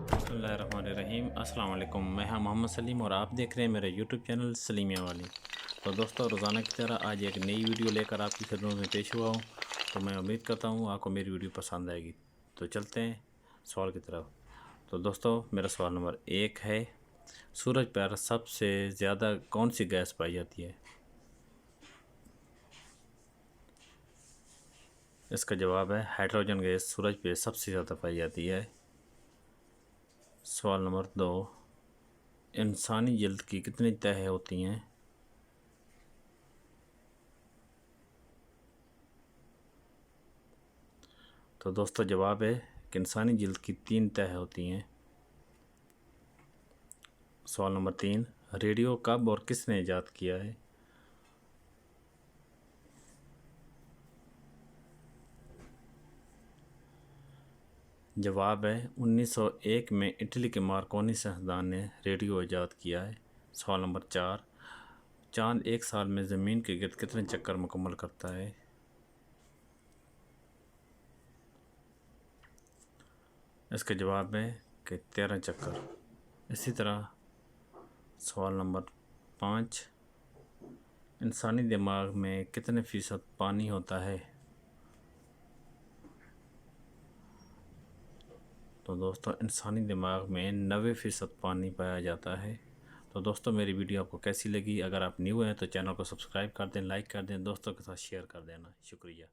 बिस्मिल्लाहिर्रहमानिर्रहीम अस्सलाम वालेकुम। मैं हाँ मोहम्मद सलीम और आप देख रहे हैं मेरे यूट्यूब चैनल सलीमिया वाली। तो दोस्तों, रोज़ाना की तरह आज एक नई वीडियो लेकर आपकी खिदमत में पेश हुआ हूँ। तो मैं उम्मीद करता हूँ आपको मेरी वीडियो पसंद आएगी। तो चलते हैं सवाल की तरफ। तो दोस्तों, मेरा सवाल नंबर 1 है, सूरज पर सबसे ज़्यादा कौन सी गैस पाई जाती है? इसका जवाब है हाइड्रोजन गैस सूरज पे सबसे ज़्यादा पाई जाती है। सवाल नंबर 2, इंसानी जल्द की कितनी तह होती हैं? तो दोस्तों, जवाब है कि इंसानी जल्द की 3 तह होती हैं। सवाल नंबर 3, रेडियो कब और किसने ईजाद किया है? जवाब है 1901 में इटली के मार्कोनी साइंसदान ने रेडियो ईजाद किया है। सवाल नंबर 4, चांद एक साल में ज़मीन के गिर्द कितने चक्कर मुकम्मल करता है? इसका जवाब है कि 13 चक्कर। इसी तरह सवाल नंबर 5, इंसानी दिमाग में कितने फ़ीसद पानी होता है? तो दोस्तों, इंसानी दिमाग में 90% पानी पाया जाता है। तो दोस्तों, मेरी वीडियो आपको कैसी लगी? अगर आप न्यू हैं तो चैनल को सब्सक्राइब कर दें, लाइक कर दें, दोस्तों के साथ शेयर कर देना। शुक्रिया।